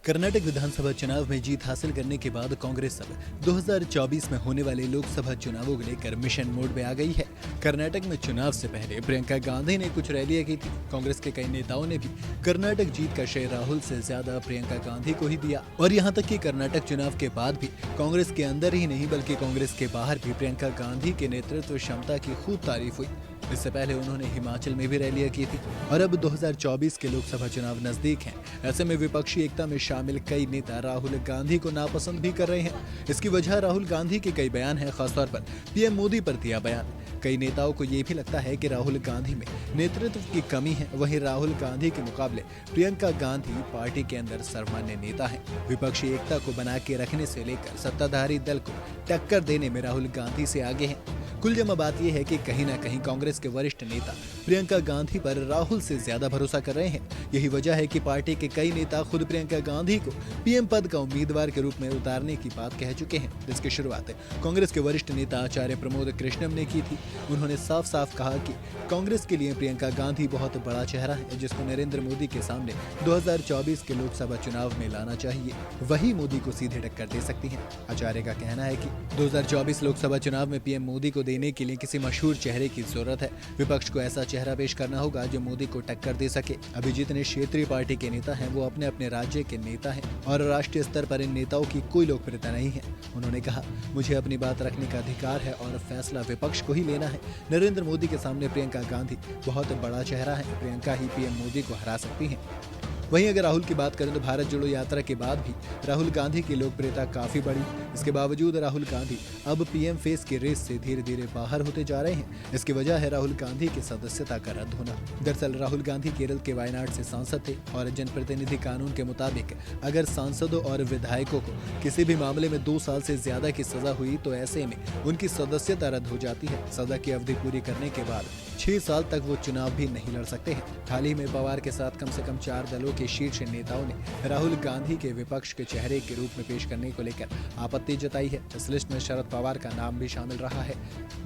कर्नाटक विधानसभा चुनाव में जीत हासिल करने के बाद कांग्रेस अब 2024 में होने वाले लोकसभा चुनावों को लेकर मिशन मोड में आ गई है। कर्नाटक में चुनाव से पहले प्रियंका गांधी ने कुछ रैलियां की थी। कांग्रेस के कई नेताओं ने भी कर्नाटक जीत का श्रेय राहुल से ज्यादा प्रियंका गांधी को ही दिया और यहां तक कि कर्नाटक चुनाव के बाद भी कांग्रेस के अंदर ही नहीं बल्कि कांग्रेस के बाहर भी प्रियंका गांधी के नेतृत्व क्षमता की खूब तारीफ हुई। इससे पहले उन्होंने हिमाचल में भी रैलियां की थी और अब 2024 के लोकसभा चुनाव नजदीक हैं। ऐसे में विपक्षी एकता में शामिल कई नेता राहुल गांधी को नापसंद भी कर रहे हैं। इसकी वजह राहुल गांधी के कई बयान हैं, खासतौर पर पीएम मोदी पर दिया बयान। कई नेताओं को ये भी लगता है कि राहुल गांधी में नेतृत्व की कमी है। वहीं राहुल गांधी के मुकाबले प्रियंका गांधी पार्टी के अंदर सर्वमान्य नेता हैं। विपक्षी एकता को बना के रखने से लेकर सत्ताधारी दल को टक्कर देने में राहुल गांधी से आगे हैं। कुल जमा बात यह है कि कहीं ना कहीं कांग्रेस के वरिष्ठ नेता प्रियंका गांधी पर राहुल से ज्यादा भरोसा कर रहे हैं। यही वजह है कि पार्टी के कई नेता खुद प्रियंका गांधी को पीएम पद का उम्मीदवार के रूप में उतारने की बात कह चुके हैं। इसकी शुरुआत कांग्रेस के वरिष्ठ नेता आचार्य प्रमोद कृष्णम ने की थी। उन्होंने साफ साफ कहा कि कांग्रेस के लिए प्रियंका गांधी बहुत बड़ा चेहरा है, जिसको नरेंद्र मोदी के सामने 2024 के लोकसभा चुनाव में लाना चाहिए। वही मोदी को सीधे टक्कर दे सकती हैं। आचार्य का कहना है कि 2024 लोकसभा चुनाव में पीएम मोदी को देने के लिए किसी मशहूर चेहरे की जरूरत है। विपक्ष को ऐसा चेहरा पेश करना होगा जो मोदी को टक्कर दे सके। अभी जितने क्षेत्रीय पार्टी के नेता हैं वो अपने अपने राज्य के नेता हैं और राष्ट्रीय स्तर पर इन नेताओं की कोई लोकप्रियता नहीं है। उन्होंने कहा, मुझे अपनी बात रखने का अधिकार है और फैसला विपक्ष को ही लेना है। नरेंद्र मोदी के सामने प्रियंका गांधी बहुत बड़ा चेहरा है। प्रियंका ही पीएम मोदी को हरा सकती हैं। वहीं अगर राहुल की बात करें तो भारत जोड़ो यात्रा के बाद भी राहुल गांधी की लोकप्रियता काफी बढ़ी। इसके बावजूद राहुल गांधी अब पीएम फेस की रेस से धीरे धीरे बाहर होते जा रहे हैं। इसकी वजह है राहुल गांधी की सदस्यता का रद्द होना। दरअसल राहुल गांधी केरल के वायनाड से सांसद थे और जनप्रतिनिधि कानून के मुताबिक अगर सांसदों और विधायकों को किसी भी मामले में 2 साल से ज्यादा की सजा हुई तो ऐसे में उनकी सदस्यता रद्द हो जाती है। सजा की अवधि पूरी करने के बाद 6 साल तक वो चुनाव भी नहीं लड़ सकते हैं। हाल ही में पवार के साथ कम से कम 4 दलों के शीर्ष नेताओं ने राहुल गांधी के विपक्ष के चेहरे के रूप में पेश करने को लेकर आपत्ति जताई है। इस लिस्ट में शरद पवार का नाम भी शामिल रहा है।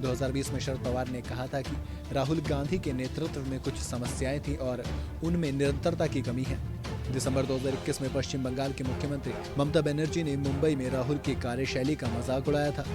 2020 में शरद पवार ने कहा था कि राहुल गांधी के नेतृत्व में कुछ समस्याएं थी और उनमें निरंतरता की कमी है। दिसंबर 2021 में पश्चिम बंगाल के मुख्यमंत्री ममता बनर्जी ने मुंबई में राहुल की कार्यशैली का मजाक उड़ाया था।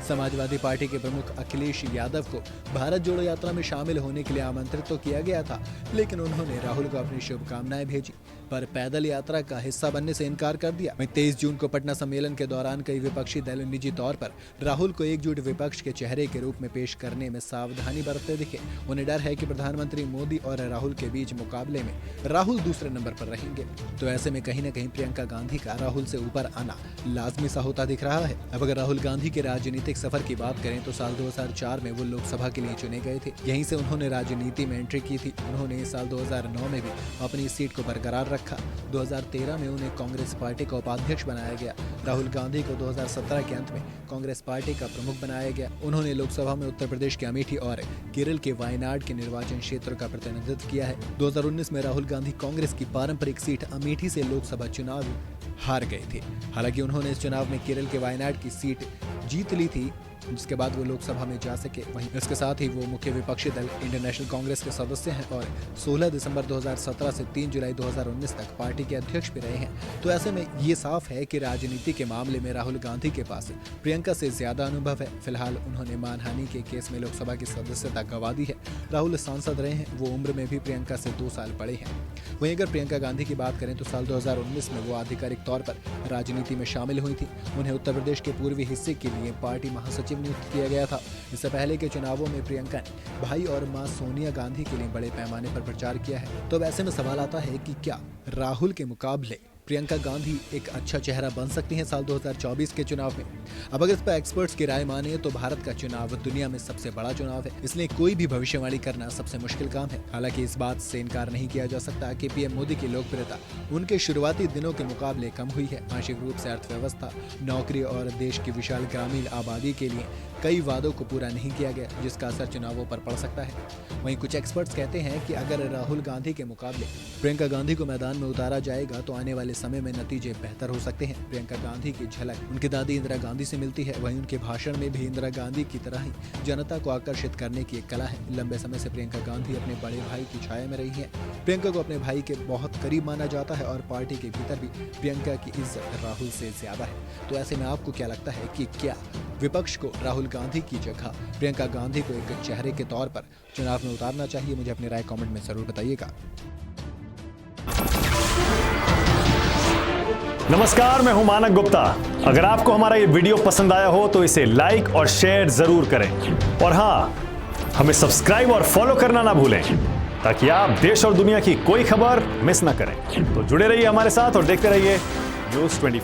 समाजवादी पार्टी के प्रमुख अखिलेश यादव को भारत जोड़ो यात्रा में शामिल होने के लिए आमंत्रित तो किया गया था, लेकिन उन्होंने राहुल को अपनी शुभकामनाएं भेजी पर पैदल यात्रा का हिस्सा बनने से इनकार कर दिया। 23 जून को पटना सम्मेलन के दौरान कई विपक्षी दल निजी तौर पर राहुल को एकजुट विपक्ष के चेहरे के रूप में पेश करने में सावधानी बरतते दिखे। उन्हें डर है कि प्रधानमंत्री मोदी और राहुल के बीच मुकाबले में राहुल दूसरे नंबर पर रहेंगे, तो ऐसे में कहीं न कहीं प्रियंका गांधी का राहुल से ऊपर आना लाजमी सा होता दिख रहा है। अब अगर राहुल गांधी के राजनीतिक सफर की बात करें तो साल 2004 में वो लोकसभा के लिए चुने गए थे। यहीं से उन्होंने राजनीति में एंट्री की थी। उन्होंने साल 2009 में भी अपनी सीट को बरकरार रखा। 2013 में उन्हें कांग्रेस पार्टी का उपाध्यक्ष बनाया गया। राहुल गांधी को 2017 के अंत में कांग्रेस पार्टी का प्रमुख बनाया गया। उन्होंने लोकसभा में उत्तर प्रदेश के अमेठी और केरल के वायनाड के निर्वाचन क्षेत्र का प्रतिनिधित्व किया है। 2019 में राहुल गांधी कांग्रेस की पारंपरिक सीट अमेठी से लोकसभा चुनाव हार गए थे। हालांकि उन्होंने इस चुनाव में केरल के वायनाड की सीट जीत ली थी, जिसके बाद वो लोकसभा में जा सके। वहीं इसके साथ ही वो मुख्य विपक्षी दल इंडियन नेशनल कांग्रेस के सदस्य हैं और 16 दिसंबर 2017 से 3 जुलाई 2019 तक पार्टी के अध्यक्ष भी रहे हैं। तो ऐसे में ये साफ है कि राजनीति के मामले में राहुल गांधी के पास प्रियंका से ज्यादा अनुभव है। फिलहाल उन्होंने मानहानि के केस में लोकसभा की सदस्यता गंवा दी है। राहुल सांसद रहे हैं, वो उम्र में भी प्रियंका से 2 साल बड़े हैं। वहीं अगर प्रियंका गांधी की बात करें तो साल 2019 में वो आधिकारिक तौर पर राजनीति में शामिल हुई थी। उन्हें उत्तर प्रदेश के पूर्वी हिस्से के लिए पार्टी महासचिव नियुक्त किया गया था। इससे पहले के चुनावों में प्रियंका ने भाई और मां सोनिया गांधी के लिए बड़े पैमाने पर प्रचार किया है। तो ऐसे में सवाल आता है कि क्या राहुल के मुकाबले प्रियंका गांधी एक अच्छा चेहरा बन सकती हैं साल 2024 के चुनाव में? अब अगर इस पर एक्सपर्ट्स की राय माने तो भारत का चुनाव दुनिया में सबसे बड़ा चुनाव है, इसलिए कोई भी भविष्यवाणी करना सबसे मुश्किल काम है। हालांकि इस बात से इनकार नहीं किया जा सकता कि पीएम मोदी की लोकप्रियता उनके शुरुआती दिनों के मुकाबले कम हुई है। आंशिक रूप से अर्थव्यवस्था, नौकरी और देश की विशाल ग्रामीण आबादी के लिए कई वादों को पूरा नहीं किया गया, जिसका असर चुनावों पर पड़ सकता है। वहीं कुछ एक्सपर्ट्स कहते हैं कि अगर राहुल गांधी के मुकाबले प्रियंका गांधी को मैदान में उतारा जाएगा तो आने वाले वाले समय में नतीजे बेहतर हो सकते हैं। प्रियंका गांधी की झलक उनकी दादी इंदिरा गांधी से मिलती है। वहीं उनके भाषण में भी इंदिरा गांधी की तरह ही जनता को आकर्षित करने की एक कला है। लंबे समय से प्रियंका गांधी अपने बड़े भाई की छाया में रही है। प्रियंका को अपने भाई के बहुत करीब माना जाता है और पार्टी के भीतर भी प्रियंका की इज्जत राहुल से ज्यादा है। तो ऐसे में आपको क्या लगता है कि क्या विपक्ष को राहुल गांधी की जगह प्रियंका गांधी को एक चेहरे के तौर पर चुनाव में उतारना चाहिए? मुझे अपनी राय कमेंट में जरूर बताइएगा। नमस्कार, मैं हूं मानक गुप्ता। अगर आपको हमारा ये वीडियो पसंद आया हो तो इसे लाइक और शेयर जरूर करें और हाँ, हमें सब्सक्राइब और फॉलो करना ना भूलें ताकि आप देश और दुनिया की कोई खबर मिस ना करें। तो जुड़े रहिए हमारे साथ और देखते रहिए न्यूज़ 24।